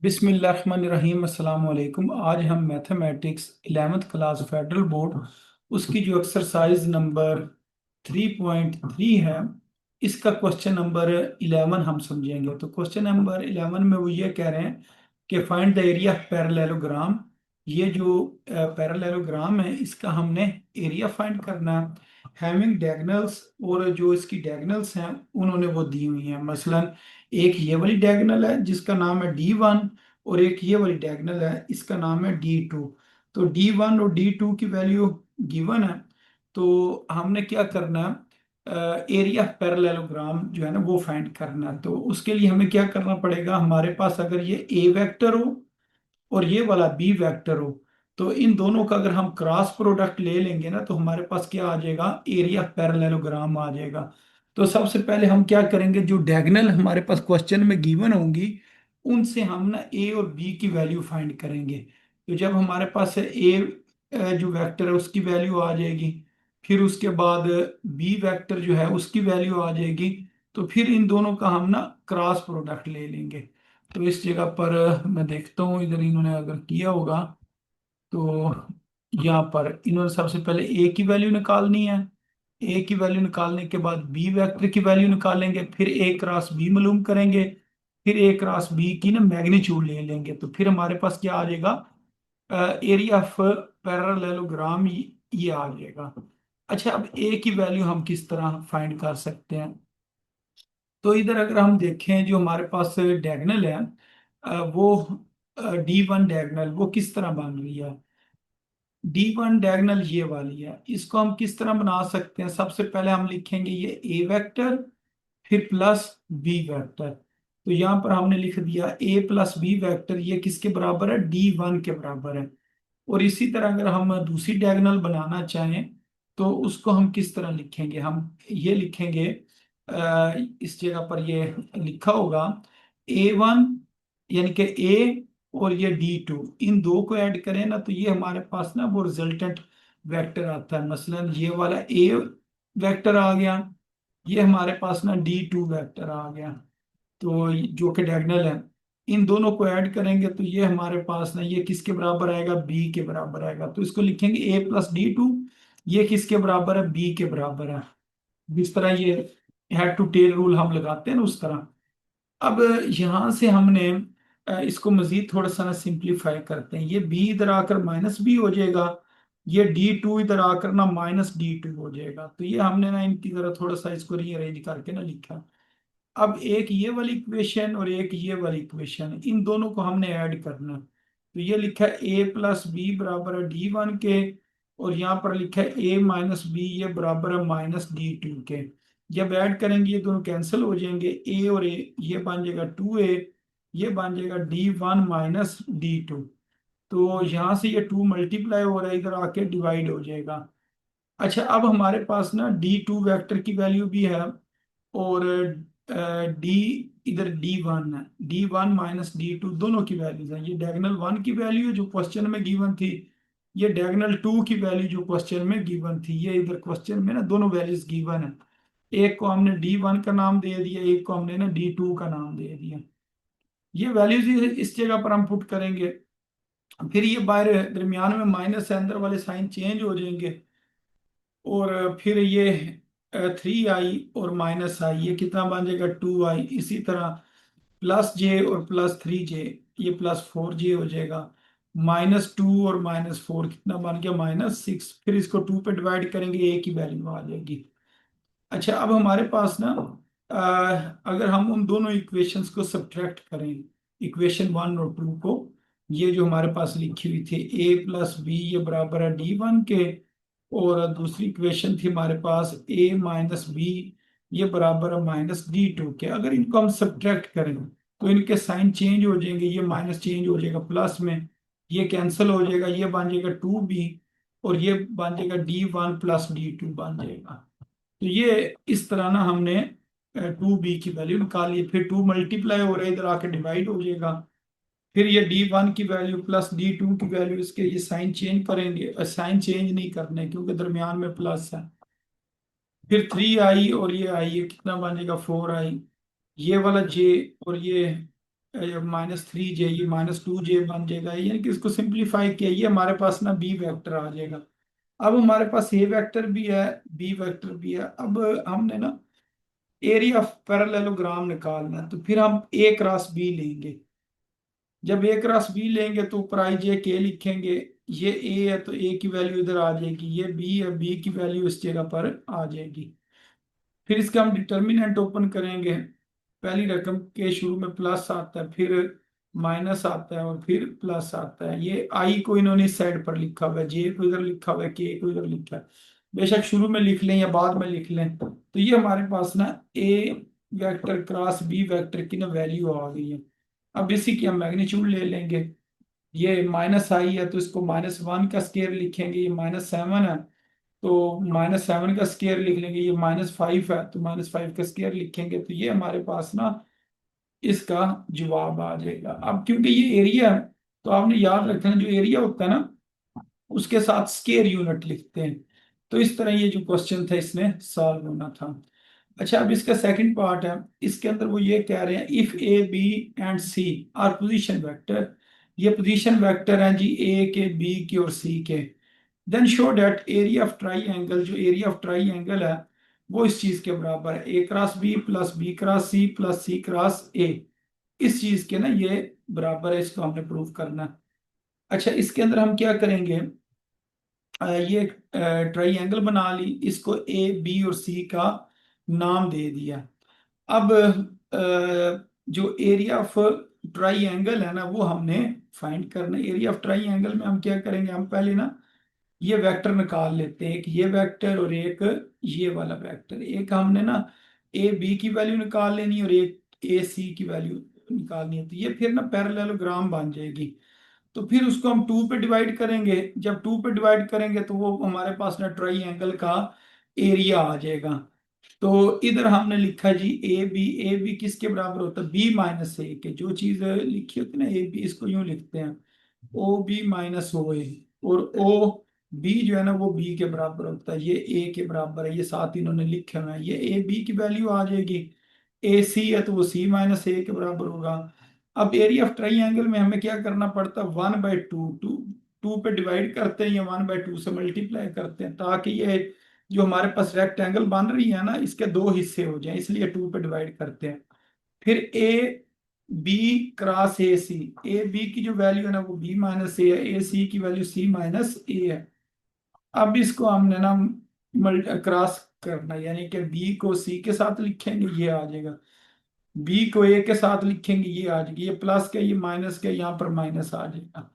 बिस्मिल्लाहिर्रहमानिर्रहीम अस्सलाम वालेकुम। आज हम mathematics 11th class federal board उसकी जो एक्सरसाइज नंबर 3.3 है, इसका क्वेश्चन नंबर 11 हम समझेंगे। तो क्वेश्चन नंबर 11 में वो ये कह रहे हैं कि find the area of parallelogram. ये जो पैरेललोग्राम है इसका हमने एरिया फाइंड करना है हैविंग डायगोनल्स, और जो इसकी डायगोनल्स हैं उन्होंने वो दी हुई हैं। मसलन एक ये वाली डायगोनल है जिसका नाम है D1, और एक ये वाली डायगोनल है इसका नाम है D2। तो D1 और D2 की वैल्यू गिवन है। तो हमने क्या करना है, एरिया पैरेललोग्राम जो है ना वो फाइंड करना है। तो उसके लिए हमें क्या करना पड़ेगा, हमारे पास अगर ये ए वेक्टर हो और ये वाला बी वेक्टर हो, तो इन दोनों का अगर हम क्रॉस प्रोडक्ट ले लेंगे ना तो हमारे पास क्या आ जाएगा, एरिया पैरेललोग्राम आ जाएगा। तो सबसे पहले हम क्या करेंगे, जो डायगोनल हमारे पास क्वेश्चन में गिवन होंगी उनसे हम ना ए और बी की वैल्यू फाइंड करेंगे। तो जब हमारे पास ए जो वेक्टर है उसकी वैल्यू आ जाएगी, फिर उसके बाद बी वेक्टर जो है उसकी वैल्यू आ जाएगी, तो फिर इन दोनों का हम ना क्रॉस प्रोडक्ट ले लेंगे। तो इस जगह पर मैं देखता हूँ इधर इन्होंने अगर किया होगा, तो यहाँ पर इन्होंने सबसे पहले ए की वैल्यू निकालनी है। ए की वैल्यू निकालने के बाद बी वेक्टर की वैल्यू निकालेंगे, फिर ए क्रॉस बी मालूम करेंगे, फिर ए क्रॉस बी की ना मैग्नीट्यूड ले लेंगे। तो फिर हमारे पास क्या आ जाएगा, एरिया ऑफ पैरेललोग्राम, ये आ जाएगा। अच्छा, अब ए की वैल्यू हम किस तरह फाइंड कर सकते हैं। तो इधर अगर हम देखें जो हमारे पास डायगोनल है, वो D1 डायगोनल वो किस तरह बन रही है। D1 डायगोनल ये वाली है, इसको हम किस तरह बना सकते हैं। सबसे पहले हम लिखेंगे ये ए वेक्टर, फिर प्लस बी वेक्टर। तो यहाँ पर हमने लिख दिया ए प्लस बी वेक्टर, ये किसके बराबर है, D1 के बराबर है। और इसी तरह अगर हम दूसरी डायगोनल बनाना चाहें तो उसको हम किस तरह लिखेंगे, हम ये लिखेंगे, इस जगह पर ये लिखा होगा A1, यानी कि ए और ये D2, इन दो को ऐड करें ना तो ये हमारे पास ना वो रिजल्टेंट वेक्टर आता है। मसलन ये वाला ए वेक्टर आ गया, ये हमारे पास ना D2 वेक्टर आ गया। तो जो कि डायगोनल है, इन दोनों को ऐड करेंगे तो ये हमारे पास ना ये किसके बराबर आएगा, बी के बराबर आएगा। तो इसको लिखेंगे A+D2, ये किसके बराबर है, बी के बराबर है। जिस तरह ये हेड टू टेल रूल हम लगाते हैं ना उस तरह। अब यहां से हमने इसको मजीद थोड़ा सा ना सिंप्लीफाई करते हैं। ये बी इधर आकर माइनस बी हो जाएगा, ये D2 इधर आकर ना -D2 हो जाएगा। तो ये हमने ना इनकी तरह थोड़ा सा इसको रीअरेंज करके ना लिखा। अब एक ये वाली इक्वेशन और एक ये वाली इक्वेशन, इन दोनों को हमने ऐड करना। तो ये लिखा है A+B बराबर है D1 के, और यहाँ पर लिखा है A-B ये बराबर है -D2 के। जब ऐड करेंगे ये दोनों कैंसिल हो जाएंगे, ए और ए ये बन जाएगा 2A, ये बन जाएगा D1 -D2। तो यहाँ से ये 2 मल्टीप्लाई हो रहा है, इधर आके डिवाइड हो जाएगा। अच्छा, अब हमारे पास ना D2 वेक्टर की वैल्यू भी है, और डी इधर D1 है, D1 -D2 दोनों की वैल्यूज है। ये डायगोनल 1 की वैल्यू है जो क्वेश्चन में गिवन थी, ये डायगोनल 2 की वैल्यू जो क्वेश्चन में गिवन थी। ये इधर क्वेश्चन में ना दोनों वैल्यूज गिवन है। एक को हमने D1 का नाम दे दिया, एक को हमने ना D2 का नाम दे दिया। ये वैल्यूज इस जगह पर हम पुट करेंगे, फिर ये बाहर दरमियान में माइनस है, अंदर वाले साइन चेंज हो जाएंगे, और फिर ये 3i और -i ये कितना बन जाएगा, 2i। इसी तरह +j और +3j, ये +4j हो जाएगा। -2 और -4 कितना बन गया, -6। फिर इसको 2 पे डिवाइड करेंगे, ए की वैल्यू आ जाएगी। अच्छा, अब हमारे पास ना अगर हम उन दोनों इक्वेशंस को सब्ट्रैक्ट करें, इक्वेशन 1 और 2 को, ये जो हमारे पास लिखी हुई थी A+B ये बराबर है D1 के, और दूसरी इक्वेशन थी हमारे पास A-B ये बराबर है -D2 के। अगर इनको हम सब्ट्रैक्ट करें तो इनके साइन चेंज हो जाएंगे, ये माइनस चेंज हो जाएगा प्लस में, ये कैंसिल हो जाएगा, ये बन जाएगा 2B, और ये बन जाएगा D1 + D2 बन जाएगा। तो ये इस तरह ना हमने 2B की वैल्यू निकाली। फिर 2 मल्टीप्लाई हो रहा है, इधर आके डिवाइड हो जाएगा। फिर ये D1 की वैल्यू प्लस D2 की वैल्यू, इसके ये साइन चेंज करेंगे, साइन चेंज नहीं करने क्योंकि दरमियान में प्लस है। फिर 3i और ये i, ये कितना बनेगा, 4i। ये वाला j और ये -3j, ये -2j बन जाएगा, यानी कि इसको सिंप्लीफाई किया, ये हमारे पास ना बी वेक्टर आ जाएगा। अब हमारे पास ए वेक्टर भी है, बी वेक्टर भी है। अब हमने ना एरिया ऑफ पैरेललोग्राम निकालना है, तो फिर हम ए क्रॉस बी लेंगे। जब ए क्रॉस बी लेंगे तो ऊपर आई जे के लिखेंगे। ये ए है तो ए की वैल्यू इधर आ जाएगी, ये बी है, बी की वैल्यू इस जगह पर आ जाएगी। फिर इसका हम डिटर्मिनेंट ओपन करेंगे। पहली रकम के शुरू में प्लस आता है, फिर माइनस आता है और फिर प्लस आता है। ये आई को इन्होंने इस साइड पर लिखा हुआ है, जे को इधर लिखा हुआ है, के को इधर लिखा है। बेशक शुरू में लिख लें या बाद में लिख लें, तो ये हमारे पास ना ए वेक्टर क्रॉस बी वेक्टर की ना वैल्यू आ गई है। अब इसी की हम मैग्नीट्यूड ले लेंगे। ये माइनस आई है तो इसको -1 का स्केयर लिखेंगे, ये -7 है तो -7 का स्केयर लिख लेंगे, ये -5 है तो -5 का स्केयर लिखेंगे। तो ये हमारे पास ना इसका जवाब आ जाएगा। अब क्योंकि ये एरिया है, तो आपने याद रखना जो एरिया होता है ना उसके साथ स्केयर यूनिट लिखते हैं। तो इस तरह ये जो क्वेश्चन था इसने सॉल्व होना था। अच्छा, अब इसका सेकंड पार्ट है। इसके अंदर वो ये कह रहे हैं if A B and C are position vector, ये पोजीशन वेक्टर हैं जी ए के, बी के और सी के। Then show that area of triangle, जो एरिया ऑफ ट्राई एंगल है वो इस चीज के बराबर है, A cross B plus B cross C plus C cross A. इस चीज के ना ये बराबर है, इसको हमने प्रूव करना है। अच्छा, इसके अंदर हम क्या करेंगे, ये ट्राई बना ली, इसको ए बी और सी का नाम दे दिया। अब जो एरिया ऑफ ट्राई है ना वो हमने फाइंड करना है। एरिया ऑफ ट्राई में हम क्या करेंगे, हम पहले ना ये वेक्टर निकाल लेते हैं, एक ये वेक्टर और एक ये वाला वेक्टर। एक हमने ना ए बी की वैल्यू निकाल लेनी है और एक ए सी की वैल्यू निकालनी है, तो ये फिर ना पैरेललोग्राम बन जाएगी। तो फिर उसको हम 2 पे डिवाइड करेंगे। जब 2 पे डिवाइड करेंगे तो वो हमारे पास ना ट्राई का एरिया आ जाएगा। तो इधर हमने लिखा जी ए बी किसके बराबर होता है, बी माइनस ए के। जो चीज लिखी होती है ना ए बी, इसको यूं लिखते हैं ओ बी माइनस ओ ए। और ओ बी जो है ना वो बी के बराबर होता है, ये ए के बराबर है, ये साथ इन्होंने लिखे हुए हैं। ये ए बी की वैल्यू आ जाएगी, ए सी है तो वो सी माइनस ए के बराबर होगा। अब एरिया ऑफ ट्राइंगल में हमें क्या करना पड़ता है, 1/2, टू पे डिवाइड करते हैं या 1/2 से मल्टीप्लाई करते हैं, ताकि ये जो हमारे पास रेक्टेंगल बन रही है ना इसके दो हिस्से हो जाएं, इसलिए 2 पे डिवाइड करते हैं। फिर A B cross A C, A B की जो वैल्यू है ना वो बी माइनस ए है, ए सी की वैल्यू सी माइनस ए है। अब इसको हमने ना क्रॉस करना है, यानी कि बी को सी के साथ लिखेंगे ये आ जाएगा, बी को ए के साथ लिखेंगे ये आ जाएगी, ये प्लस के ये माइनस के यहाँ पर माइनस आ जाएगा।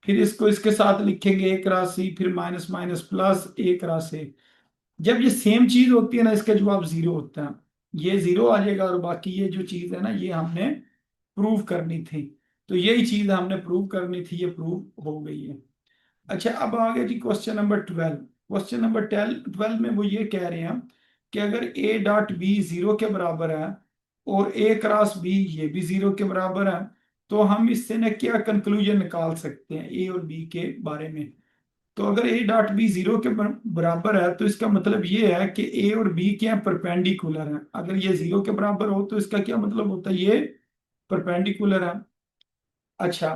फिर इसको इसके साथ लिखेंगे ए क्रॉस सी, फिर माइनस माइनस प्लस ए क्रॉस ए। जब ये सेम चीज होती है ना इसका जवाब जीरो होता है, ये जीरो आ जाएगा। और बाकी ये जो चीज है ना ये हमने प्रूव करनी थी, तो यही चीज हमने प्रूव करनी थी, ये प्रूव हो गई है। अच्छा, अब आ गया जी क्वेश्चन नंबर 12। क्वेश्चन नंबर 12 में वो ये कह रहे हैं कि अगर ए डॉट बी जीरो के बराबर है और ए क्रॉस बी ये भी जीरो के बराबर है, तो हम इससे ना क्या कंक्लूजन निकाल सकते हैं ए और बी के बारे में। तो अगर ए डॉट बी जीरो के बराबर है तो इसका मतलब ये है कि ए और बी क्या परपेंडिकुलर है। अगर ये जीरो के बराबर हो तो इसका क्या मतलब होता है, ये परपेंडिकुलर है। अच्छा,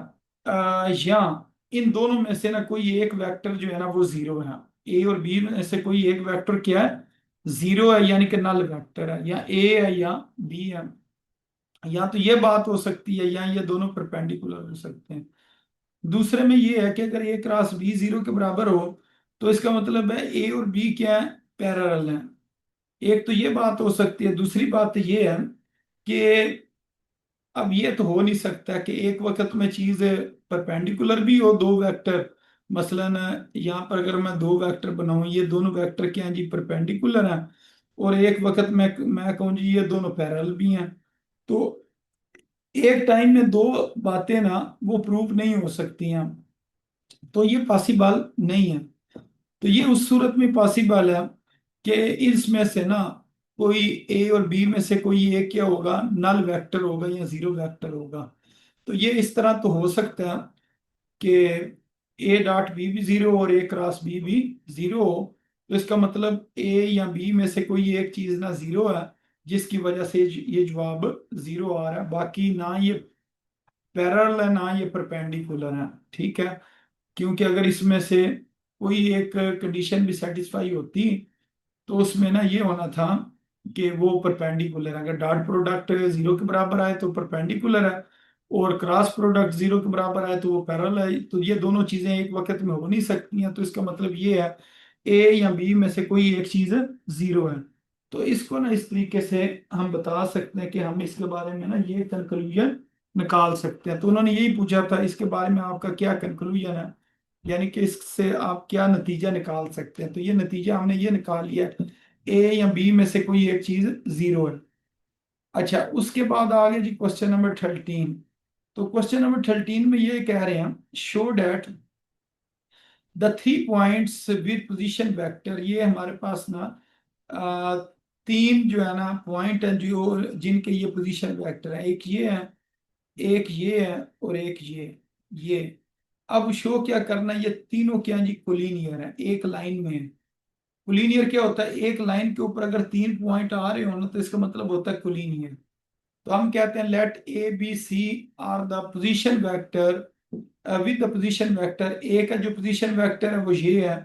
या इन दोनों में से ना कोई एक वेक्टर जो है ना वो जीरो है, ए और बी में से कोई एक वेक्टर क्या है, जीरो है, यानी कि नल वेक्टर है, या ए है या बी है। या तो ये बात हो सकती है या ये दोनों परपेंडिकुलर हो सकते हैं। दूसरे में ये है कि अगर ए क्रॉस बी जीरो के बराबर हो तो इसका मतलब है ए और बी क्या है, पैरेलल है। एक तो ये बात हो सकती है। दूसरी बात ये है कि अब ये तो हो नहीं सकता कि एक वक्त में चीज परपेंडिकुलर भी हो, दो वेक्टर। मसलन यहाँ पर अगर मैं दो वेक्टर बनाऊं, ये दोनों वेक्टर क्या हैं जी, परपेंडिकुलर हैं। और एक वक्त में मैं कहूँ जी ये दोनों पैरेलल भी हैं। तो एक टाइम में दो बातें ना वो प्रूव नहीं हो सकती हैं, तो ये पॉसिबल नहीं है। तो ये उस सूरत में पॉसिबल है कि इसमें से ना कोई ए और बी में से कोई एक क्या होगा, नल वेक्टर होगा या जीरो वेक्टर होगा। तो ये इस तरह तो हो सकता है कि ए डॉट बी भी जीरो और ए क्रॉस बी भी जीरो हो। तो इसका मतलब ए या बी में से कोई एक चीज ना जीरो है, जिसकी वजह से ये जवाब जीरो आ रहा है। बाकी ना ये पैरेलल है ना ये परपेंडिकुलर है। ठीक है, क्योंकि अगर इसमें से कोई एक कंडीशन भी सेटिस्फाई होती तो उसमें ना ये होना था कि वो परपेंडिकुलर है। अगर डॉट प्रोडक्ट जीरो के बराबर आए तो परपेंडिकुलर है, और क्रॉस प्रोडक्ट जीरो के बराबर आए तो वो पैरेलल है। तो ये दोनों चीजें एक वक्त में हो नहीं सकती हैं, तो इसका मतलब ये है ए या बी में से कोई एक चीज जीरो है। तो इसको ना इस तरीके से हम बता सकते हैं कि हम इसके बारे में ना ये कंक्लूजन निकाल सकते हैं। तो उन्होंने यही पूछा था इसके बारे में आपका क्या कंक्लूजन है, यानी कि इससे आप क्या नतीजा निकाल सकते हैं। तो ये नतीजा हमने ये निकाल लिया, ए या बी में से कोई एक चीज जीरो है। अच्छा, उसके बाद आगे जी क्वेश्चन नंबर 13। तो क्वेश्चन नंबर 13 में ये कह रहे हैं, show that the three points with position vector. ये हमारे पास ना आ, तीन जो है ना पॉइंट है जो जिनके ये पोजीशन वेक्टर है, एक ये है, एक ये है, और एक ये। अब शो क्या करना है, ये तीनों क्या जी कोलिनियर है, एक लाइन में है। कोलिनियर क्या होता है, एक लाइन के ऊपर अगर तीन पॉइंट आ रहे हो ना तो इसका मतलब होता है कोलिनियर। तो हम कहते हैं let A B C are the position vector with the position vector. A का जो पोजीशन वेक्टर है वो ये है,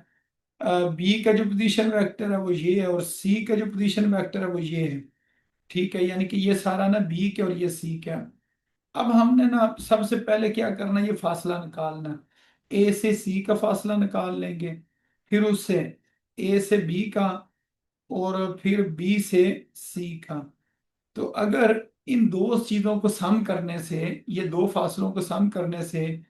बी का जो पोजीशन वेक्टर है वो ये है, और सी का जो पोजीशन वेक्टर है वो ये है। ठीक है, यानी कि ये सारा ना बी के और ये सी का। अब हमने ना सबसे पहले क्या करना है, ये फासला निकालना। ए से सी का फासला निकाल लेंगे, फिर उससे ए से बी का, और फिर बी से सी का। तो अगर इन दो चीजों को सम करने से, ये दो फासलों को सम करने से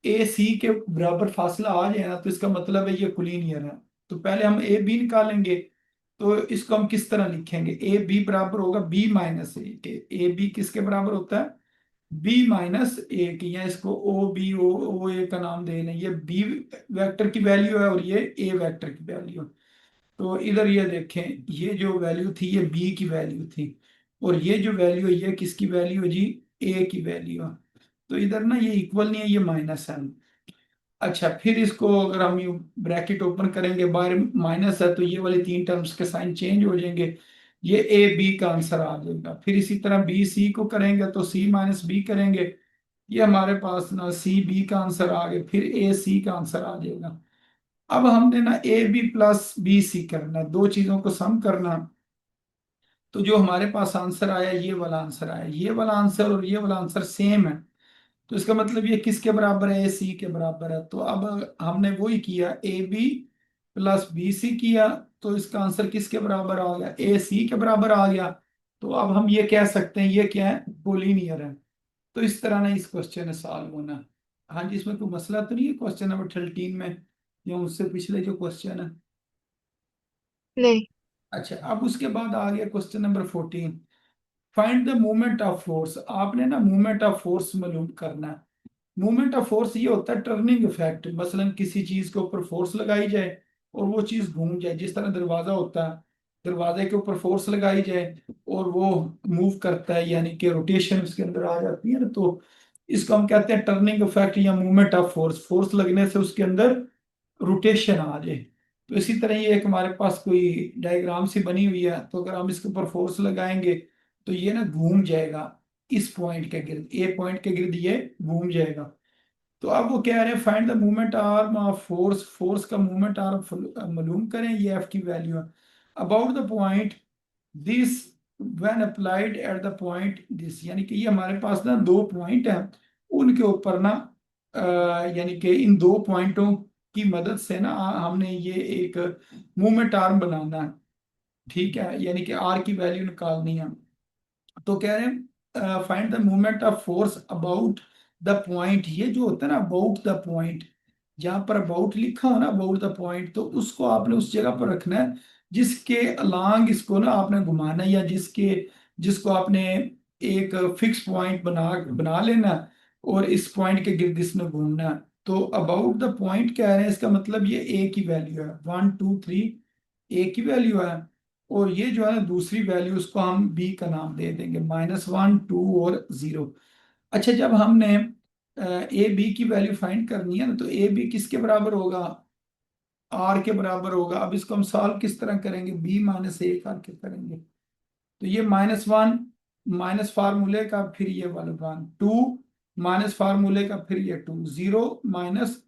ए सी के बराबर फासला आ जाए ना तो इसका मतलब है ये कोलिनियर है। तो पहले हम ए बी निकालेंगे। तो इसको हम किस तरह लिखेंगे, ए बी बराबर होगा बी माइनस ए के। ए बी किसके बराबर होता है, बी माइनस ए की, या इसको ओ बी ओ ए का नाम दे लें। ये बी वेक्टर की वैल्यू है और ये ए वेक्टर की वैल्यू है। तो इधर ये देखें, ये जो वैल्यू थी ये बी की वैल्यू थी, और ये जो वैल्यू है ये किसकी वैल्यू है जी, ए की वैल्यू है। तो इधर ना ये इक्वल नहीं है, ये माइनस है। अच्छा, फिर इसको अगर हम यू ब्रैकेट ओपन करेंगे, बाहर माइनस है तो ये वाले तीन टर्म्स के साइन चेंज हो जाएंगे, ये ए बी का आंसर आ जाएगा। फिर इसी तरह बी सी को करेंगे तो सी माइनस बी करेंगे, ये हमारे पास ना सी बी का आंसर आ गया, फिर ए सी का आंसर आ जाएगा। अब हमने ना A B plus B C करना, दो चीजों को सम करना। तो जो हमारे पास आंसर आया, ये वाला आंसर आया, ये वाला आंसर और ये वाला आंसर सेम है। तो इसका मतलब ये किसके बराबर है, ए सी के बराबर है। तो अब हमने वही किया, A B plus B C किया, तो इसका आंसर किसके बराबर आ गया, ए सी के बराबर आ गया। तो अब हम ये कह सकते हैं ये क्या है, कोलिनियर है। तो इस तरह ना इस क्वेश्चन है सॉल्व होना। हाँ जी, इसमें कोई मसला तो नहीं है क्वेश्चन नंबर 13 में, या उससे पिछले जो क्वेश्चन है। नहीं। अच्छा, अब उसके बाद आ गया question number 14। Find the movement of force. आपने ना मूवमेंट ऑफ फोर्स मालूम करना है। मूवमेंट ऑफ फोर्स ये होता है टर्निंग इफेक्ट, मसलन किसी चीज के ऊपर फोर्स लगाई जाए और वो चीज घूम जाए, जिस तरह दरवाजा होता है, दरवाजे के ऊपर फोर्स लगाई जाए और वो मूव करता है, यानी कि रोटेशन उसके अंदर आ जाती है ना। तो इसको हम कहते हैं टर्निंग इफेक्ट या मूवमेंट ऑफ फोर्स। फोर्स लगने से उसके अंदर रोटेशन आ जाए। तो इसी तरह ये एक हमारे पास कोई डायग्राम सी बनी हुई है, तो अगर हम इसके ऊपर फोर्स लगाएंगे तो ये ना घूम जाएगा इस पॉइंट के गिर्द, ए पॉइंट के गिर्द ये घूम जाएगा। तो अब वो कह रहे हैं find the movement arm of force. Force का मूवमेंट आर्म मालूम करें, ये एफ की वैल्यू है। About the point this when applied at the point this, यानी कि ये हमारे पास ना दो पॉइंट हैं, उनके ऊपर ना यानी कि इन दो पॉइंटों की मदद से ना हमने ये एक मूवमेंट आर्म बनाना है। ठीक है, यानी कि आर की वैल्यू निकालनी है। तो कह रहे हैं find the movement of force about the point. ये जो होता है ना अबाउट द पॉइंट, जहां पर अबाउट लिखा हो ना अबाउट द पॉइंट, तो उसको आपने उस जगह पर रखना है जिसके अलांग इसको ना आपने घुमाना है, या जिसको आपने एक फिक्स पॉइंट बना बना लेना, और इस पॉइंट के गिर्द इसमें घूमना है। तो अबाउट द पॉइंट कह रहे हैं, इसका मतलब ये ए की वैल्यू है, 1 2 3 ए की वैल्यू है। और ये जो है ना दूसरी वैल्यू, उसको हम बी का नाम दे देंगे, -1 2 और 0। अच्छा, जब हमने ए बी की वैल्यू फाइंड करनी है ना, तो ए बी किसके बराबर होगा, आर के बराबर होगा। अब इसको हम सॉल्व किस तरह करेंगे, बी माइनस ए करके करेंगे। तो ये -1 माइनस फार्मूले का, फिर ये वाला 1 2, माइनस फार्मूले का, फिर ये 2, 0 माइनस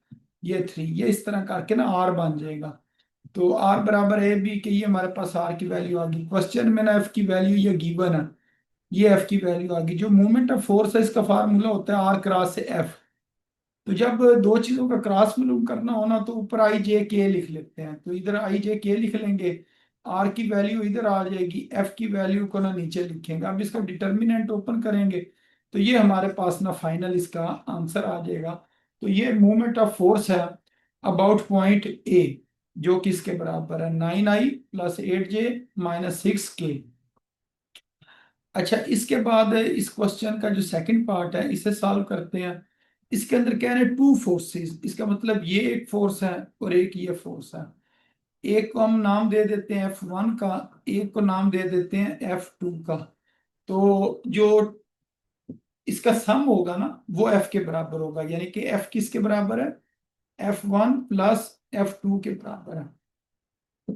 ये 3, ये इस तरह करके ना आर बन जाएगा। तो आर बराबर ए बी के, ये हमारे पास आर की वैल्यू आ गई। क्वेश्चन में ना एफ की वैल्यू ये गिवन है, ये एफ की वैल्यू आ गई। जो मोमेंट ऑफ फोर्स है इसका फार्मूला होता है आर क्रॉस से एफ। तो जब दो चीजों का क्रॉस मालूम करना होना तो ऊपर आई जे के लिख लेते हैं, तो इधर आई जे के लिख लेंगे, आर की वैल्यू इधर आ जाएगी, एफ की वैल्यू को ना नीचे लिखेंगे। अब इसका डिटर्मिनेंट ओपन करेंगे तो ये हमारे पास ना फाइनल इसका आंसर आ जाएगा। तो ये मोमेंट ऑफ फोर्स है अबाउट पॉइंट ए, जो कि इसके बराबर है 9i plus 8j minus 6k। अच्छा, इसके बाद इस क्वेश्चन का जो सेकंड पार्ट है इसे सॉल्व करते हैं। इसके अंदर कह रहे हैं टू फोर्सेस, इसका मतलब ये एक फोर्स है और एक ये फोर्स है। एक को हम नाम दे देते हैं F1 का, एक को नाम दे देते हैं F2 का। तो जो इसका सम होगा ना वो F के बराबर होगा, यानी कि F किसके बराबर है, F1 प्लस F2 के बराबर है।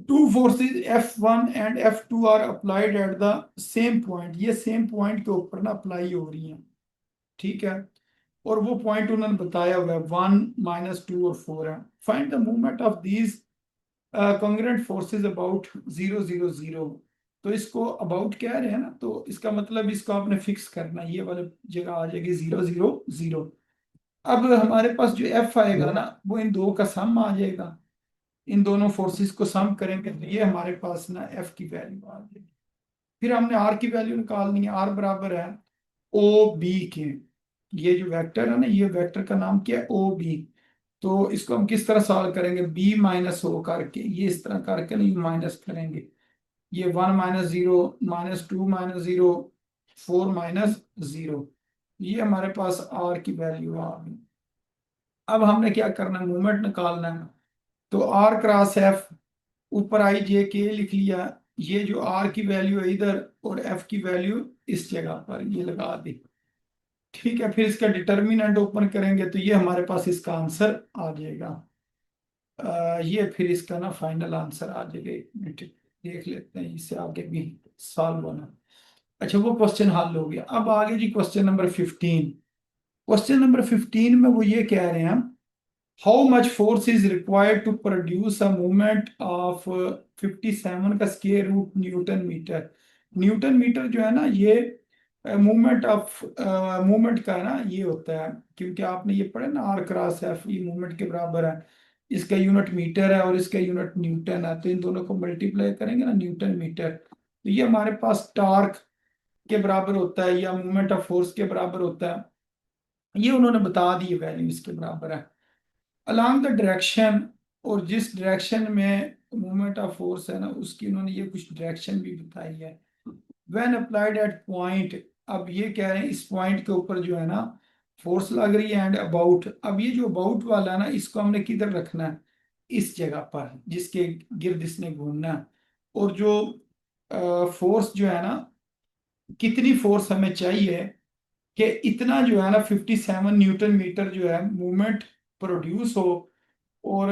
Two forces F1 and F2 are applied at the same point, ये सेम पॉइंट के ऊपर ना अप्लाई हो रही हैं, ठीक है। और वो पॉइंट उन्होंने बताया हुआ है 1 -2 और 4 है। Find the movement of these congruent forces about 0 0 0। तो इसको अबाउट कह रहे हैं ना, तो इसका मतलब इसको आपने फिक्स करना, ये वाले जगह आ जाएगी 0 0 0। अब हमारे पास जो एफ आएगा ना वो इन दो का सम आ जाएगा, इन दोनों फोर्सेस को सम करेंगे तो ये हमारे पास ना एफ की वैल्यू आ जाएगी। फिर हमने आर की वैल्यू निकालनी है, आर बराबर है ओ बी के। ये जो वेक्टर है ना, ये वेक्टर का नाम क्या है, ओ बी। तो इसको हम किस तरह सॉल्व करेंगे, बी माइनस ओ करके, ये इस तरह करके ना ये माइनस करेंगे, ये 1 -0 -2 -0 4 -0, ये हमारे पास आर की वैल्यू आ गई। अब हमने क्या करना है, मूवमेंट निकालना है। तो आर क्रॉस एफ, ऊपर आई जे के लिख लिया, ये जो आर की वैल्यू है इधर और एफ की वैल्यू इस जगह पर ये लगा दी, ठीक है। फिर इसका डिटर्मिनेंट ओपन करेंगे तो ये हमारे पास इसका आंसर आ जाएगा। ये फिर इसका ना फाइनल आंसर आ जाएगा। एक मिनट देख लेते हैं, इससे आगे भी सॉल्व होना। अच्छा, वो क्वेश्चन हल हो गया। अब आगे जी क्वेश्चन नंबर 15। क्वेश्चन नंबर 15 में वो ये कह रहे हैं, how much force is required to produce a movement of 57 का square root newton metre. Newton metre जो है ना ये मूवमेंट ऑफ मूवमेंट का है ना ये होता है, क्योंकि आपने ये पढ़ा ना आर क्रॉस एफ, ये मूवमेंट के बराबर है। इसका यूनिट मीटर है और इसका यूनिट न्यूटन है, तो इन दोनों को मल्टीप्लाई करेंगे ना, न्यूटन मीटर, तो ये हमारे पास टॉर्क के बराबर होता है या मूवमेंट ऑफ फोर्स के बराबर होता है। ये उन्होंने बता दी वैल्यू इसके बराबर है अलोंग द डायरेक्शन, और जिस डायरेक्शन में मूवमेंट ऑफ फोर्स है ना उसकी उन्होंने ये कुछ डायरेक्शन भी बताई है। व्हेन अप्लाइड एट पॉइंट, अब ये कह रहे हैं इस पॉइंट के ऊपर जो है ना फोर्स लग रही है, एंड अबाउट, अब ये जो अबाउट वाला है ना इसको हमने किधर रखना है, इस जगह पर जिसके गिर्द इसने घूमना है। और जो फोर्स जो है ना, कितनी फोर्स हमें चाहिए कि इतना जो है ना 57 न्यूटन मीटर जो है मूवमेंट प्रोड्यूस हो, और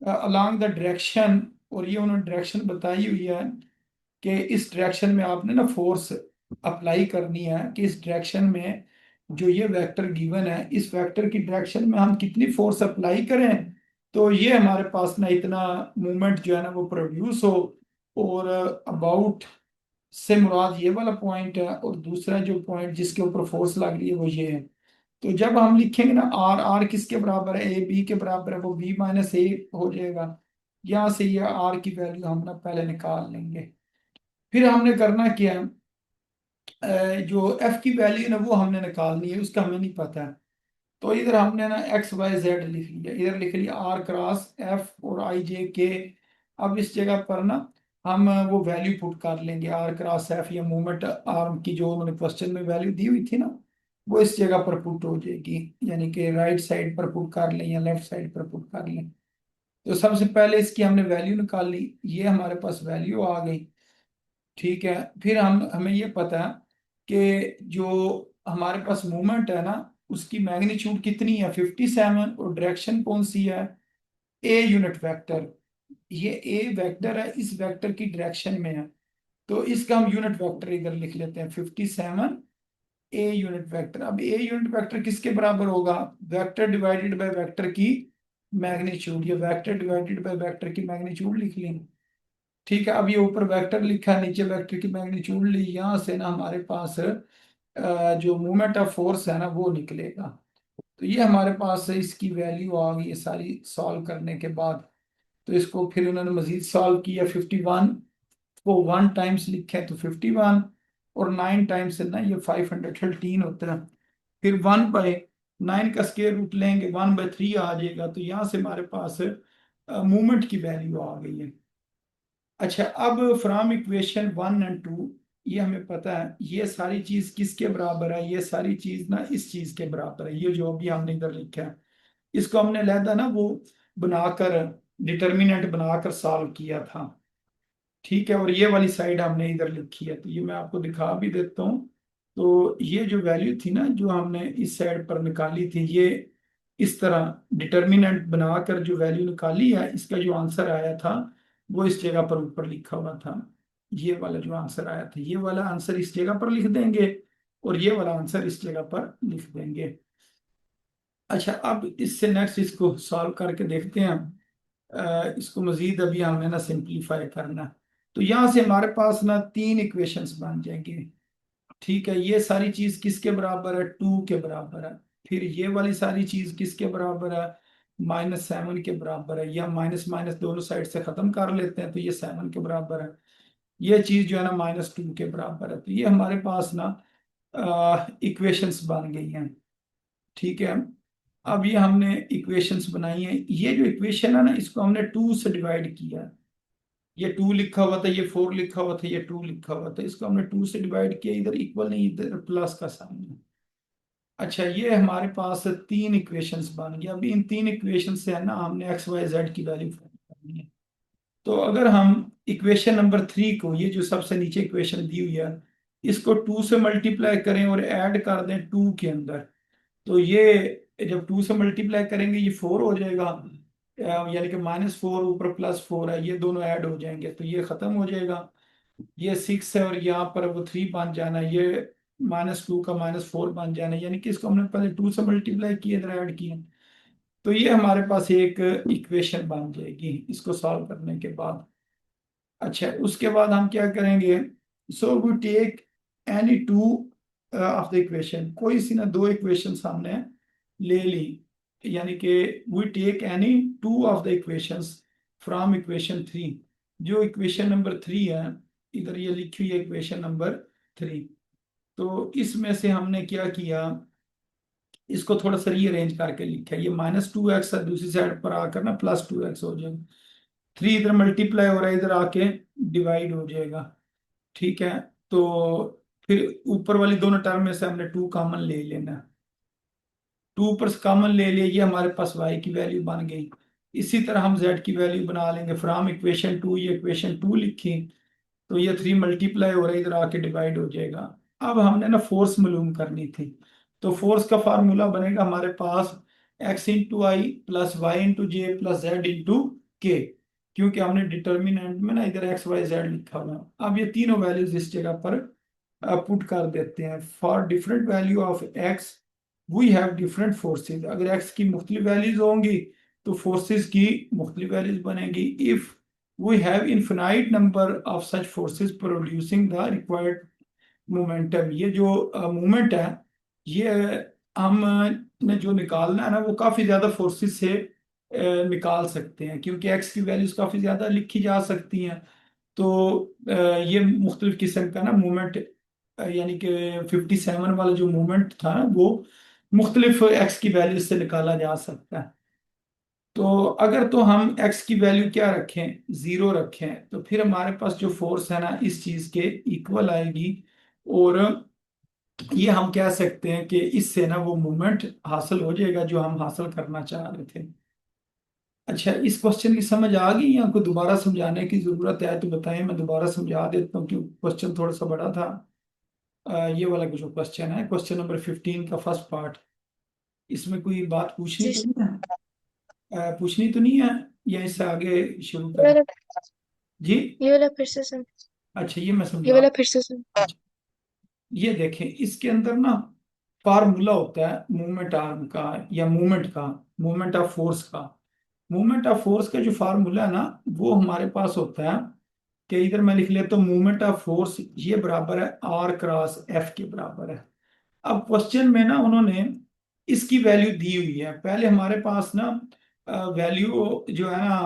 अलोंग द डायरेक्शन, और ये उन्होंने डायरेक्शन बताई हुई है कि इस डायरेक्शन में आपने ना फोर्स अप्लाई करनी है, कि इस डायरेक्शन में जो ये वेक्टर गिवन है इस वेक्टर की डायरेक्शन में हम कितनी फोर्स अप्लाई करें तो ये हमारे पास ना इतना मूवमेंट जो है ना वो प्रोड्यूस हो। और अबाउट से मुराद ये वाला पॉइंट है, और दूसरा जो पॉइंट जिसके ऊपर फोर्स लग रही है वो ये है। तो जब हम लिखेंगे ना आर, आर किसके बराबर है, ए बी के बराबर है, वो बी माइनस ए हो जाएगा। यहाँ से ये आर की वैल्यू हम ना पहले निकाल लेंगे। फिर हमने करना क्या है, जो एफ की वैल्यू ना वो हमने निकालनी है, उसका हमें नहीं पता है। तो इधर हमने ना एक्स वाई जेड लिख लिया, इधर लिख लिया आर क्रॉस एफ और आई जे के। अब इस जगह पर ना हम वो वैल्यू पुट कर लेंगे, आर क्रॉस एफ या मूवमेंट आर्म की जो उन्होंने क्वेश्चन में वैल्यू दी हुई थी ना वो इस जगह पर पुट हो जाएगी, यानी कि राइट साइड पर पुट कर लें या लेफ्ट साइड पर पुट कर लें। तो सबसे पहले इसकी हमने वैल्यू निकाल ली, ये हमारे पास वैल्यू आ गई, ठीक है। फिर हम हमें ये पता है कि जो हमारे पास मूवमेंट है ना उसकी मैग्नीट्यूड कितनी है 57, और डायरेक्शन कौन सी है, ए यूनिट वेक्टर। ये ए वेक्टर है, इस वेक्टर की डायरेक्शन में है, तो इसका हम यूनिट वेक्टर इधर लिख लेते हैं 57 ए यूनिट वेक्टर। अब ए यूनिट वेक्टर किसके बराबर होगा? वेक्टर डिवाइडेड बाय वेक्टर की मैग्नीट्यूड। ये वेक्टर डिवाइडेड बाय वेक्टर की मैग्नीट्यूड लिख लेंगे। ठीक है, अब ये ऊपर वेक्टर लिखा है, नीचे वेक्टर की मैग्नीट्यूड ली। यहाँ से ना हमारे पास जो मोमेंट ऑफ फोर्स है ना वो निकलेगा। तो ये हमारे पास है, इसकी वैल्यू आ गई है सारी सॉल्व करने के बाद। तो इसको फिर उन्होंने मजीद सॉल्व किया। 51 को 1 टाइम्स लिखे तो 51, और 9 टाइम्स है ना ये 513 होता है। फिर 1/9 का स्क्वायर रूट लेंगे, 1/3 आ जाएगा। तो यहाँ से हमारे पास मूवमेंट की वैल्यू आ गई है। अच्छा, अब फ्रॉम इक्वेशन 1 एंड 2 ये हमें पता है ये सारी चीज किसके बराबर है? ये सारी चीज ना इस चीज के बराबर है, ये जो अभी हमने इधर लिखा है। इसको हमने लहदा ना वो बनाकर, डिटर्मिनेंट बनाकर सॉल्व किया था। ठीक है, और ये वाली साइड हमने इधर लिखी है, तो ये मैं आपको दिखा भी देता हूँ। तो ये जो वैल्यू थी ना जो हमने इस साइड पर निकाली थी, ये इस तरह डिटर्मिनेंट बनाकर जो वैल्यू निकाली है, इसका जो आंसर आया था वो इस जगह पर ऊपर लिखा हुआ था। ये वाला जो आंसर आया था, ये वाला आंसर इस जगह पर लिख देंगे, और ये वाला आंसर इस जगह पर लिख देंगे। अच्छा, अब इससे नेक्स्ट इसको सॉल्व करके देखते हैं। इसको मजीद अभी हमें ना सिंप्लीफाई करना। तो यहाँ से हमारे पास ना 3 इक्वेशंस बन जाएंगे। ठीक है, ये सारी चीज किसके बराबर है? 2 के बराबर है। फिर ये वाली सारी चीज किसके बराबर है? -7 के बराबर है। या माइनस माइनस दोनों साइड से खत्म कर लेते हैं, तो ये 7 के बराबर है। ये चीज जो है ना -2 के बराबर है। तो ये हमारे पास ना इक्वेशंस बन गई हैं। ठीक है, अब ये हमने इक्वेशंस बनाई हैं। ये जो इक्वेशन है ना इसको हमने 2 से डिवाइड किया है। ये 2 लिखा हुआ था, ये 4 लिखा हुआ था, ये 2 लिखा हुआ था, इसको हमने 2 से डिवाइड किया। इधर इक्वल नहीं, इधर प्लस का साइन है। अच्छा, ये हमारे पास 3 इक्वेशंस बन गई। अब इन 3 इक्वेशन से है ना हमने एक्स वाई जेड की वैल्यू फाइंड करनी है। तो अगर हम इक्वेशन नंबर 3 को, ये जो सबसे नीचे इक्वेशन दी हुई है, इसको 2 से मल्टीप्लाई करें और ऐड कर दें 2 के अंदर, तो ये जब 2 से मल्टीप्लाई करेंगे ये 4 हो जाएगा। यानी कि -4 ऊपर +4 है, ये दोनों ऐड हो जाएंगे तो ये खत्म हो जाएगा। ये 6 है और यहाँ पर वो 3 बन जाना, ये -2 का -4 बन जाना, यानी कि इसको हमने पहले 2 से मल्टीप्लाई किया इधर ऐड किया। तो ये हमारे पास एक इक्वेशन बन जाएगी इसको सॉल्व करने के बाद। अच्छा, उसके बाद हम क्या करेंगे? So we take any two of the equation. कोई सी ना 2 इक्वेशन हमने ले ली, यानी कि we take any 2 of the equations from equation 3। जो इक्वेशन नंबर 3 है, इधर ये लिखी हुई है इक्वेशन नंबर 3। तो इसमें से हमने क्या किया, इसको थोड़ा सा रीअरेंज करके लिखा है। ये -2x है, दूसरी साइड पर आकर ना +2x हो जाएगा। 3 इधर मल्टीप्लाई हो रहा है, इधर आके डिवाइड हो जाएगा। ठीक है, तो फिर ऊपर वाली दोनों टर्म में से हमने 2 कॉमन ले लेना। 2 ऊपर से कॉमन ले लिया, ये हमारे पास y की वैल्यू बन गई। इसी तरह हम z की वैल्यू बना लेंगे फ्रॉम इक्वेशन 2। ये इक्वेशन 2 लिखी, तो ये 3 मल्टीप्लाई हो रहा है, इधर आके डिवाइड हो जाएगा। अब हमने ना फोर्स मालूम करनी थी। तो फोर्स का फार्मूला बनेगा हमारे पास x × I + y × J + z × K। क्योंकि हमने डिटर्मिनेंट में ना इधर x y z लिखा हुआ है। अब ये तीनों वैल्यूज इस जगह पर पुट कर देते हैं। For different value of x we have different forces. अगर x की मुख्तलिफ वैल्यूज होंगी तो फोर्सेज की मुख्तलिफ वैल्यूज बनेंगी। If we have infinite number of such forces producing the required momentum। ये जो मोमेंट है, ये हम ने जो निकालना है ना वो काफी ज्यादा फोर्सेस से निकाल सकते हैं, क्योंकि एक्स की वैल्यूज काफी ज्यादा लिखी जा सकती हैं। तो ये मुख्तलिफ किस्म का ना मोमेंट, यानी कि 57 वाला जो मोमेंट था ना वो मुख्तलिफ एक्स की वैल्यूज से निकाला जा सकता है। तो अगर तो हम x की वैल्यू क्या रखें, 0 रखें, तो फिर हमारे पास जो फोर्स है ना इस चीज के इक्वल आएगी। और ये हम कह सकते हैं कि इससे ना वो मूवमेंट हासिल हो जाएगा जो हम हासिल करना चाह रहे थे। अच्छा, इस क्वेश्चन की समझ आ गई या आपको दोबारा समझाने की जरूरत है तो बताएं, मैं दोबारा समझा देता हूँ क्योंकि क्वेश्चन थोड़ा सा बड़ा था। ये वाला जो क्वेश्चन है, क्वेश्चन नंबर 15 का फर्स्ट पार्ट, इसमें कोई बात पूछनी जी तो सर। नहीं है? पूछनी तो नहीं है, या इससे आगे शुरू ये करें? वाला जी। ये वाला फिर से सुन। अच्छा, ये मैं ये समझा। वाला फिर से सुन। ये देखें, इसके अंदर ना फार्मूला होता है मूवमेंट आर्म का या मूवमेंट का, मूवमेंट ऑफ फोर्स का। मूवमेंट ऑफ फोर्स का जो फार्मूला है ना, वो हमारे पास होता है कि इधर मैं लिख लेता हूँ मूवमेंट ऑफ फोर्स ये बराबर है आर क्रॉस एफ के बराबर है। अब क्वेश्चन में ना उन्होंने इसकी वैल्यू दी हुई है। पहले हमारे पास ना वैल्यू जो है ना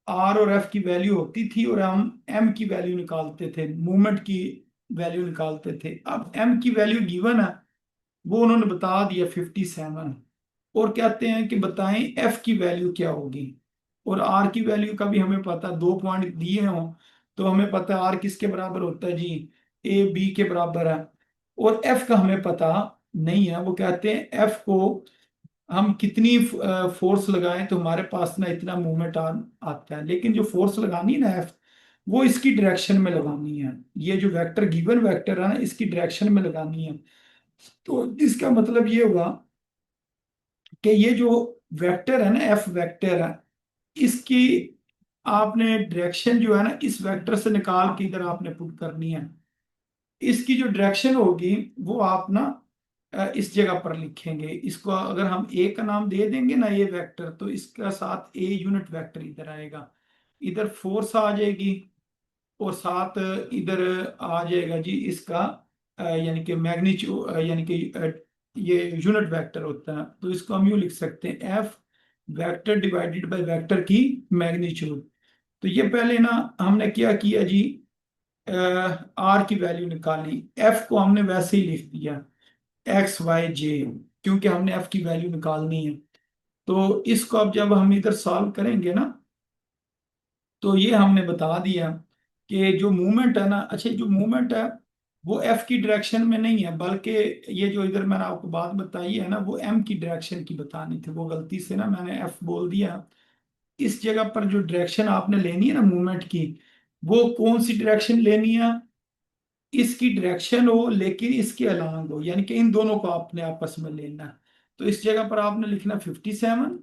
आर और एफ की वैल्यू होती थी, और हम एम की वैल्यू निकालते थे, मूवमेंट की वैल्यू निकालते थे। अब एम की वैल्यू गिवन है, वो उन्होंने बता दिया 57, और कहते हैं कि बताएं एफ की वैल्यू क्या होगी। और आर की वैल्यू का भी हमें पता, 2 पॉइंट दिए हों तो हमें पता है आर किसके बराबर होता है जी, ए बी के बराबर है। और एफ का हमें पता नहीं है। वो कहते हैं एफ को हम कितनी फोर्स लगाएं तो हमारे पास ना इतना मूवमेंट आता है, लेकिन जो फोर्स लगानी है ना एफ, वो इसकी डायरेक्शन में लगानी है। ये जो वेक्टर गिवन वेक्टर है ना, इसकी डायरेक्शन में लगानी है। तो इसका मतलब ये हुआ कि ये जो वेक्टर है ना, एफ वेक्टर है, इसकी आपने डायरेक्शन जो है ना इस वेक्टर से निकाल के इधर आपने पुट करनी है। इसकी जो डायरेक्शन होगी वो आप ना इस जगह पर लिखेंगे। इसको अगर हम ए का नाम दे देंगे ना, ए वेक्टर, तो इसका साथ ए यूनिट वेक्टर इधर आएगा, इधर फोर्स आ जाएगी, और साथ इधर आ जाएगा जी इसका यानी कि मैग्नीट्यूड, यानी कि ये यूनिट वेक्टर होता है। तो इसको हम यूं लिख सकते हैं F vector divided by vector की मैग्नीट्यूड। तो ये पहले ना हमने क्या किया जी, आर की वैल्यू निकाली, एफ को हमने वैसे ही लिख दिया एक्स वाई जे, क्योंकि हमने एफ की वैल्यू निकालनी है। तो इसको अब जब हम इधर सॉल्व करेंगे ना, तो ये हमने बता दिया कि जो मूवमेंट है ना, अच्छा जो मूवमेंट है वो एफ की डायरेक्शन में नहीं है, बल्कि ये जो इधर मैंने आपको बात बताई है ना, वो एम की डायरेक्शन की बतानी थी, वो गलती से ना मैंने एफ बोल दिया। इस जगह पर जो डायरेक्शन आपने लेनी है ना मूवमेंट की, वो कौन सी डायरेक्शन लेनी है, इसकी डायरेक्शन हो लेकिन इसके अलांग हो, यानी कि इन दोनों को आपने आपस में लेना है। तो इस जगह पर आपने लिखना 57,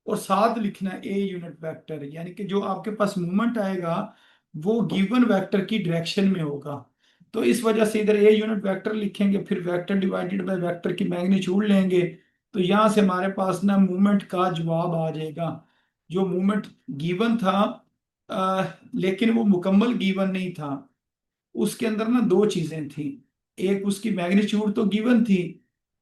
और साथ लिखना है ए यूनिट वेक्टर, यानी कि जो आपके पास मूवमेंट आएगा वो गिवन वेक्टर की डायरेक्शन में होगा। तो इस वजह से इधर ए यूनिट वेक्टर लिखेंगे, फिर वेक्टर डिवाइडेड बाय वेक्टर की मैग्नीट्यूड लेंगे। तो यहां से हमारे पास ना मूवमेंट का जवाब आ जाएगा। जो मूवमेंट गिवन था, लेकिन वो मुकम्मल गिवन नहीं था, उसके अंदर ना दो चीजें थी। एक उसकी मैग्नीट्यूड तो गिवन थी,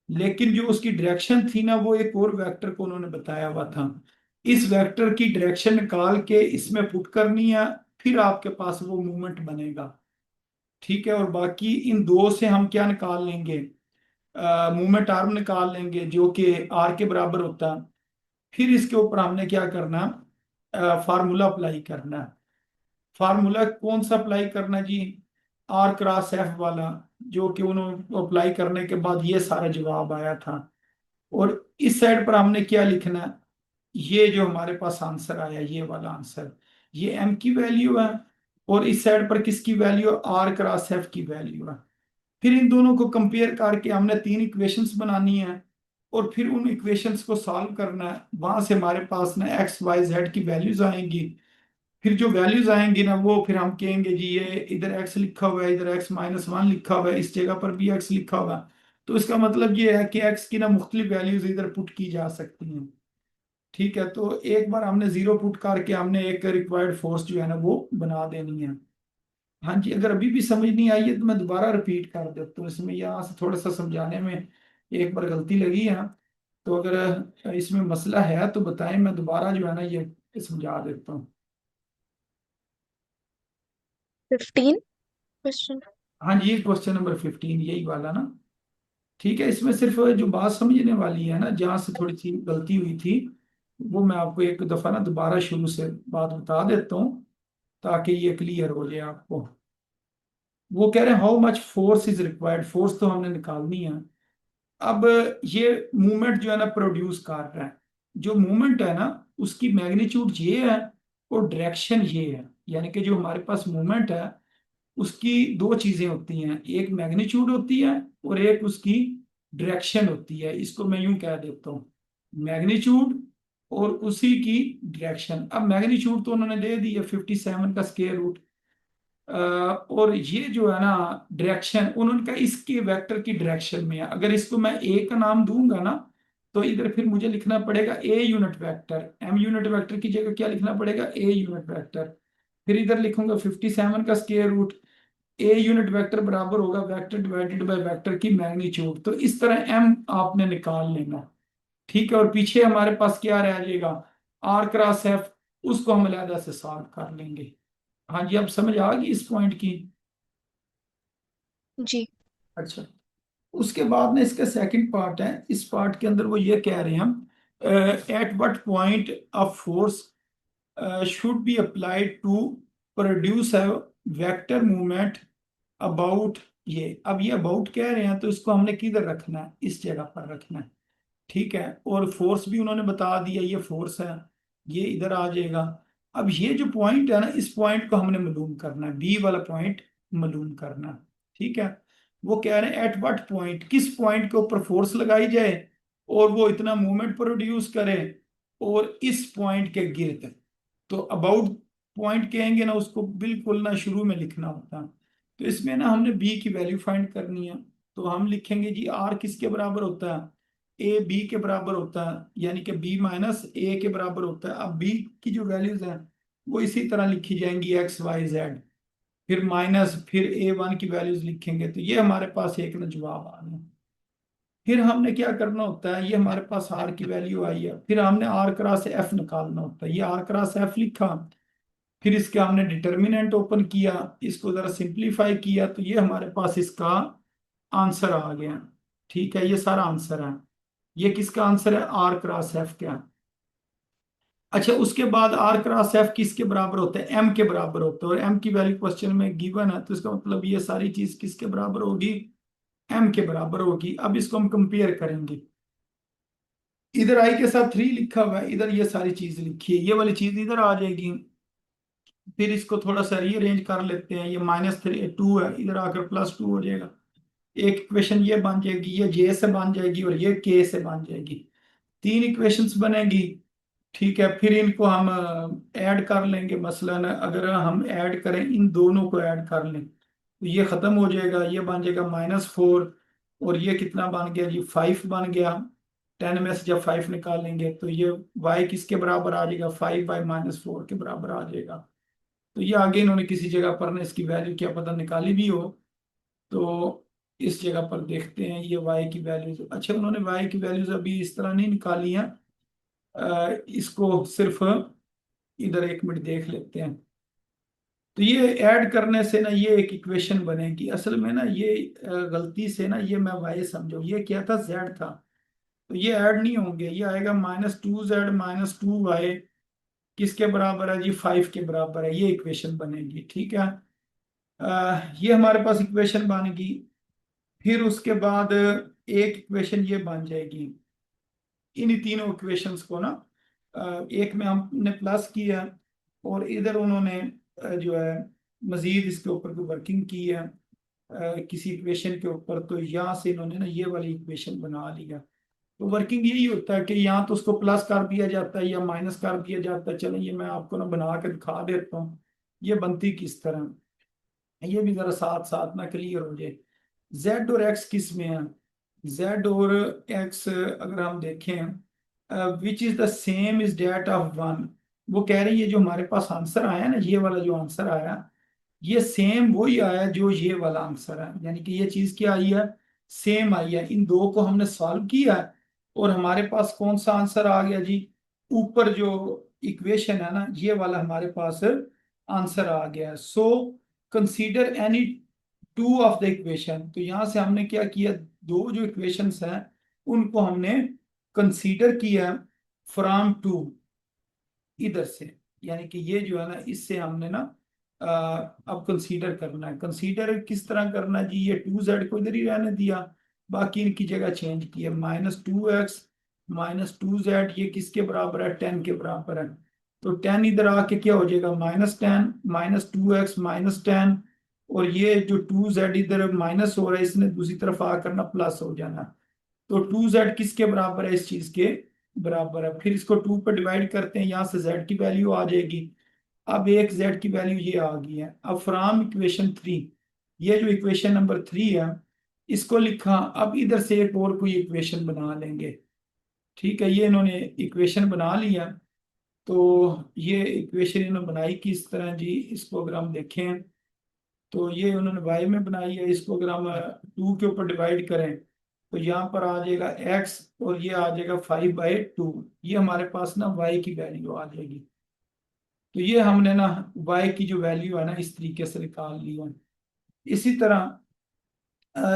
लेकिन जो उसकी डायरेक्शन थी ना, वो एक और वेक्टर को उन्होंने बताया हुआ था। इस वेक्टर की डायरेक्शन निकाल के इसमें पुट करनी है, फिर आपके पास वो मूवमेंट बनेगा। ठीक है, और बाकी इन दो से हम क्या निकाल लेंगे, मूवमेंट आर्म निकाल लेंगे जो कि आर के बराबर होता है। फिर इसके ऊपर हमने क्या करना, फार्मूला अप्लाई करना है। फार्मूला कौन सा अप्लाई करना जी, आर क्रॉस एफ वाला, जो कि उन्होंने अप्लाई करने के बाद ये सारा जवाब आया था। और इस साइड पर हमने क्या लिखना है, ये जो हमारे पास आंसर आया ये वाला आंसर, ये एम की वैल्यू है, और इस साइड पर किसकी वैल्यू, आर क्रॉस एफ की वैल्यू है। फिर इन दोनों को कंपेयर करके हमने तीन इक्वेशंस बनानी है, और फिर उन इक्वेशंस को सॉल्व करना है। वहां से हमारे पास ना एक्स वाई जेड की वैल्यूज आएंगी। फिर जो वैल्यूज आएंगी ना, वो फिर हम कहेंगे जी ये इधर एक्स लिखा हुआ है, इधर x-1 लिखा हुआ है, इस जगह पर भी x लिखा हुआ है। तो इसका मतलब ये है कि x की ना मुख्तलिफ वैल्यूज इधर पुट की जा सकती हैं। ठीक है, तो एक बार हमने जीरो पुट करके हमने एक रिक्वायर्ड फोर्स जो है ना वो बना देनी है। हाँ जी, अगर अभी भी समझ नहीं आई है तो मैं दोबारा रिपीट कर देता हूँ, इसमें यहाँ से थोड़ा सा समझाने में एक बार गलती लगी है। तो अगर इसमें मसला है तो बताएं, मैं दोबारा जो है ना ये समझा देता हूँ। 15 क्वेश्चन। हाँ जी, क्वेश्चन नंबर 15 यही वाला ना। ठीक है, इसमें सिर्फ जो बात समझने वाली है ना, जहाँ से थोड़ी सी गलती हुई थी, वो मैं आपको एक दफा ना दोबारा शुरू से बात बता देता हूँ, ताकि ये क्लियर हो जाए आपको। वो कह रहे हैं how much force is required, force तो हमने निकालनी है। अब ये मूवमेंट जो है ना प्रोड्यूस कर रहा है, जो मूवमेंट है ना उसकी मैग्नीट्यूड ये है, और डायरेक्शन ये है। यानी कि जो हमारे पास मूवमेंट है उसकी दो चीजें होती हैं, एक मैग्नीट्यूड होती है और एक उसकी डायरेक्शन होती है। इसको मैं यूं कह देता हूँ, मैग्नीट्यूड और उसी की डायरेक्शन। अब मैग्नीट्यूड तो उन्होंने दे दी है 57 का स्क्वायर रूट, और ये जो है ना डायरेक्शन उन्होंने कहा इसके वेक्टर की डायरेक्शन में है। अगर इसको मैं ए का नाम दूंगा ना तो इधर फिर मुझे लिखना पड़ेगा A unit vector, M unit vector की जगह क्या लिखना पड़ेगा, ए यूनिट वेक्टर। फिर इधर लिखूंगा 57 का स्क्वायर रूट, ए यूनिट वेक्टर बराबर होगा वेक्टर डिवाइडेड बाय वेक्टर की मैग्नीट्यूड। तो इस तरह एम आपने निकाल लेना, ठीक है। और पीछे हमारे पास क्या रह जाएगा, आर क्रॉस एफ, उसको हम अलहदा से सॉल्व कर लेंगे। हाँ जी, अब समझ आ गई इस पॉइंट की। जी। अच्छा, उसके बाद में इसका सेकंड पार्ट है। इस पार्ट के अंदर वो ये कह रहे हैं हम, at what point a force should be applied to produce a vector movement about. ये अब ये अबाउट कह रहे हैं तो इसको हमने किधर रखना है, इस जगह पर रखना है, ठीक है। और फोर्स भी उन्होंने बता दिया, ये फोर्स है, ये इधर आ जाएगा। अब ये जो पॉइंट है ना, इस पॉइंट को हमने मालूम करना है, बी वाला पॉइंट मालूम करना है, ठीक है। वो कह रहे हैं एट व्हाट पॉइंट, किस पॉइंट के ऊपर फोर्स लगाई जाए और वो इतना मूवमेंट प्रोड्यूस करे और इस पॉइंट के गिर्द। तो अबाउट पॉइंट कहेंगे ना उसको बिल्कुल ना शुरू में लिखना होता है। तो इसमें ना हमने बी की वैल्यू फाइंड करनी है। तो हम लिखेंगे जी आर किसके बराबर होता है, ए बी के बराबर होता है, यानी कि बी माइनस ए के बराबर होता है। अब बी की जो वैल्यूज हैं वो इसी तरह लिखी जाएंगी, एक्स वाई जेड, फिर माइनस, फिर ए वन की वैल्यूज लिखेंगे। तो ये हमारे पास एक ना जवाब आ गया। फिर हमने क्या करना होता है, ये हमारे पास आर की वैल्यू आई है, फिर हमने आर क्रॉस एफ निकालना होता है। ये आर क्रॉस एफ लिखा, फिर इसके हमने डिटर्मिनेंट ओपन किया, इसको जरा सिंप्लीफाई किया, तो ये हमारे पास इसका आंसर आ गया, ठीक है। ये सारा आंसर है, ये किसका आंसर है, आर क्रॉस एफ का। अच्छा, उसके बाद आर क्रॉस एफ किसके बराबर होता है, एम के बराबर होता है, और एम की वैल्यू क्वेश्चन में गिवन है, तो इसका मतलब ये सारी चीज किसके बराबर होगी, एम के बराबर होगी। अब इसको हम कंपेयर करेंगे, इधर आई के साथ 3 लिखा हुआ है, इधर ये सारी चीज लिखी है, ये वाली चीज इधर आ जाएगी। फिर इसको थोड़ा सा रीअरेंज कर लेते हैं, ये -3 2 है, इधर आकर +2 हो जाएगा। एक इक्वेशन ये बन जाएगी, ये जे से बन जाएगी और ये के से बन जाएगी, 3 इक्वेशंस बनेगी, ठीक है। फिर इनको हम ऐड कर लेंगे, मसलन अगर हम ऐड करें, इन दोनों को ऐड कर लें तो ये खत्म हो जाएगा, ये बन जाएगा -4, और ये कितना बन गया जी, 5 बन गया। 10 में से जब 5 निकालेंगे तो ये y किसके बराबर आ जाएगा, 5/-4 के बराबर आ जाएगा। तो ये आगे इन्होंने किसी जगह पर ना इसकी वैल्यू क्या पता निकाली भी हो, तो इस जगह पर देखते हैं ये y की वैल्यूज। अच्छा, उन्होंने y की वैल्यूज अभी इस तरह नहीं निकाली हैं, इसको सिर्फ इधर एक मिनट देख लेते हैं। तो ये ऐड करने से ना ये एक इक्वेशन बनेगी, असल में ना ये गलती से ना ये मैं y समझो, ये क्या था, z था। तो ये ऐड नहीं होंगे, ये आएगा -2z -2y किसके बराबर है जी, 5 के बराबर है, ये इक्वेशन बनेगी, ठीक है। ये हमारे पास इक्वेशन बन गई। फिर उसके बाद एक इक्वेशन ये बन जाएगी, इन तीनों इक्वेशंस को ना एक में हमने प्लस किया, और इधर उन्होंने जो है मजीद इसके ऊपर कोई वर्किंग की है किसी इक्वेशन के ऊपर, तो यहाँ से इन्होंने ना ये वाली इक्वेशन बना लिया। तो वर्किंग यही होता है कि यहाँ तो उसको प्लस कर दिया जाता है या माइनस कर दिया जाता है। चलो ये मैं आपको ना बना के दिखा देता हूँ ये बनती किस तरह, ये भी जरा साथ साथ ना क्लियर हो जाए। जेड और एक्स किस में है, जेड और एक्स अगर हम देखें, which is the same is that of one. वो कह रही है जो हमारे पास आंसर आया ना, ये वाला जो आंसर आया, ये सेम वही आया जो ये वाला आंसर है, यानी कि ये चीज क्या आई है, सेम आई है। इन दो को हमने सॉल्व किया और हमारे पास कौन सा आंसर आ गया जी, ऊपर जो इक्वेशन है ना ये वाला हमारे पास आंसर आ गया। So consider any two of the equation. तो यहां से हमने क्या किया, दो जो इक्वेशंस हैं उनको हमने कंसीडर किया फ्रॉम टू, इधर से, यानी कि ये जो है ना इससे हमने ना अब कंसीडर करना है। कंसीडर किस तरह करना है जी, ये 2z को इधर ही रहने दिया, बाकी इनकी जगह चेंज किया, -2x -2z, ये किसके बराबर है, 10 के बराबर है। तो 10 इधर आके क्या हो जाएगा, -10 -2x -10, और ये जो 2z इधर माइनस हो रहा है इसने दूसरी तरफ आकर ना प्लस हो जाना। तो 2z किसके बराबर है, इस चीज के बराबर है। फिर इसको 2 पे डिवाइड करते हैं, यहाँ से z की वैल्यू आ जाएगी। अब एक जेड की वैल्यू ये आ गई है। अब फ्रॉम इक्वेशन 3, ये जो इक्वेशन नंबर 3 है इसको लिखा। अब इधर से एक और कोई इक्वेशन बना लेंगे। ठीक है, ये इन्होंने इक्वेशन बना लिया। तो ये इक्वेशन इन्होंने बनाई किस तरह जी, इसको अगर हम देखें तो ये उन्होंने वाई में बनाई है। इसको अगर हम 2 के ऊपर डिवाइड करें तो यहाँ पर आ जाएगा एक्स, और ये आ जाएगा 5/2। ये हमारे पास ना वाई की वैल्यू आ जाएगी। तो ये हमने ना वाई की जो वैल्यू है ना इस तरीके से निकाल ली है। इसी तरह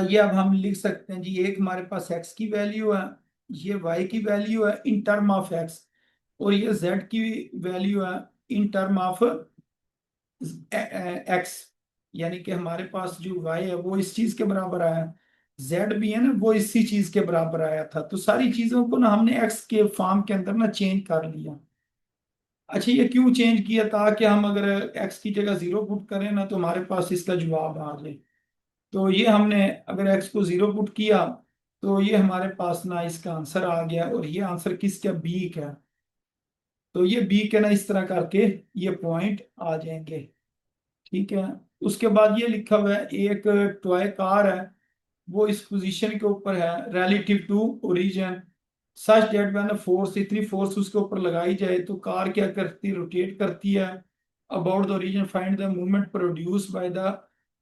ये अब हम लिख सकते हैं जी, एक हमारे पास एक्स की वैल्यू है, ये वाई की वैल्यू है इन टर्म ऑफ एक्स, और ये जेड की वैल्यू है इन टर्म ऑफ एक्स। यानी कि हमारे पास जो वाई है वो इस चीज के बराबर आया, जेड भी है ना वो इसी चीज के बराबर आया था। तो सारी चीजों को ना हमने एक्स के फॉर्म के अंदर ना चेंज कर लिया। अच्छा, ये क्यों चेंज किया? ताकि हम अगर एक्स की जगह 0 पुट करें ना तो हमारे पास इसका जवाब आ जाए। तो ये हमने अगर एक्स को 0 पुट किया तो ये हमारे पास ना इसका आंसर आ गया, और ये आंसर किसका? बी का। तो ये बी के ना इस तरह करके ये पॉइंट आ जाएंगे। ठीक है, उसके बाद ये लिखा हुआ है एक टॉय कार है, वो इस पोजीशन के ऊपर है relative to origin such that when force, इतनी फोर्स उसके ऊपर लगाई जाए तो कार क्या करती है? रोटेट करती है about the origin, find the movement produce by the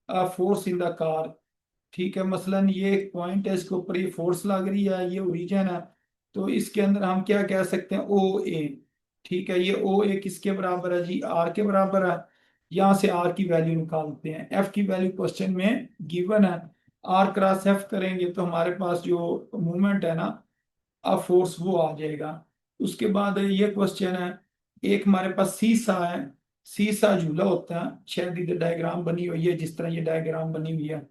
force in the car. ठीक है, मसलन ये एक पॉइंट है, इसके ऊपर ये फोर्स लग रही है, ये ओरिजिन है। तो इसके अंदर हम क्या कह सकते हैं? ओ ए। ठीक है, ये ओ ए किसके बराबर है जी? आर के बराबर है। यहाँ से आर की वैल्यू निकालते हैं। एफ की वैल्यू क्वेश्चन में गिवन है, आर क्रॉस एफ करेंगे तो हमारे पास जो मूवमेंट है ना अब फोर्स वो आ जाएगा। उसके बाद ये क्वेश्चन है, एक हमारे पास सीसा है, सीसा झूला होता है, शायद इधर डायग्राम बनी हुई है जिस तरह ये डायग्राम बनी हुई है।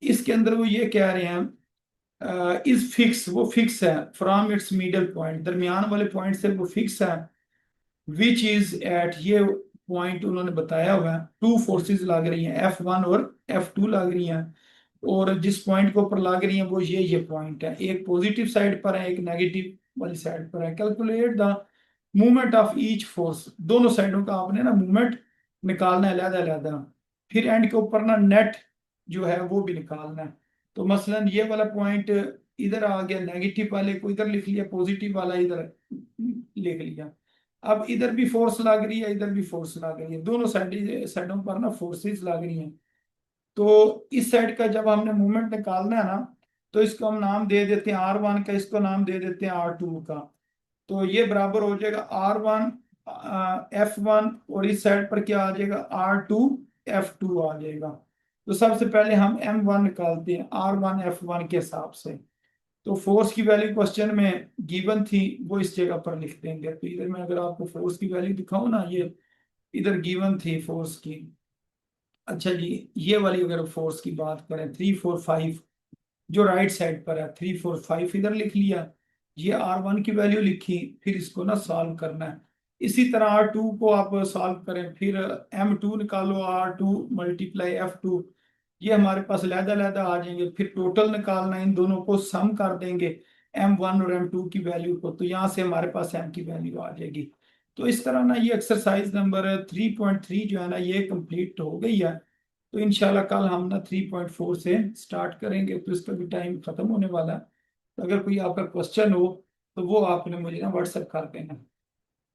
इसके अंदर वो ये कह रहे हैं इज फिक्स, वो फिक्स है फ्रॉम इट्स मिडल पॉइंट, दरमियान वाले पॉइंट से वो फिक्स है। विच इज एट, ये पॉइंट उन्होंने बताया हुआ है। टू फोर्सेस लग रही हैं, F1 और F2 लग रही हैं, और जिस पॉइंट के ऊपर लग रही हैं वो ये पॉइंट है, एक पॉजिटिव साइड पर है एक नेगेटिव वाली साइड पर है। Calculate the movement of each force, दोनों साइडों का आपने ना मूवमेंट निकालना है अलग अलग। फिर एंड के ऊपर ना नेट जो है वो भी निकालना है। तो मसलन ये वाला पॉइंट इधर आ गया, नेगेटिव वाले को इधर लिख लिया, पॉजिटिव वाला इधर लिख लिया। अब इधर भी फोर्स लग रही है, इधर भी फोर्स लग रही है, दोनों साइडों पर ना फोर्सेस लग रही हैं। तो इस साइड का जब हमने मूवमेंट निकालना है ना तो इसको हम नाम दे देते हैं R1 का, इसको नाम दे देते हैं R2 का। तो ये बराबर हो जाएगा R1 F1, और इस साइड पर क्या आ जाएगा? R2 F2 आ जाएगा। तो सबसे पहले हम M1 निकालते हैं R1 F1 के हिसाब से। तो फोर्स की वैल्यू क्वेश्चन में गिवन थी, वो इस जगह पर लिख देंगे। तो इधर मैं अगर आपको फोर्स की वैल्यू दिखाऊं ना, ये इधर गिवन थी फोर्स की। अच्छा जी, ये वाली अगर फोर्स की बात करें 3 4 5, जो राइट साइड पर है 3 4 5 इधर लिख लिया। ये R1 की वैल्यू लिखी, फिर इसको ना सॉल्व करना है। इसी तरह R2 को आप सॉल्व करें, फिर M2 निकालो, R2 × F2, ये हमारे पास लहदा लहदा आ जाएंगे। फिर टोटल निकालना है, इन दोनों को सम कर देंगे M1 और M2 की वैल्यू को, तो यहाँ से हमारे पास M की वैल्यू आ जाएगी। तो इस तरह ना ये एक्सरसाइज नंबर 3.3 जो है ना ये कंप्लीट हो गई है। तो इंशाल्लाह कल हम ना 3.4 से स्टार्ट करेंगे, तो इसका भी टाइम खत्म होने वाला है। तो अगर कोई आपका क्वेश्चन हो तो वो आपने मुझे ना व्हाट्सएप कर देना।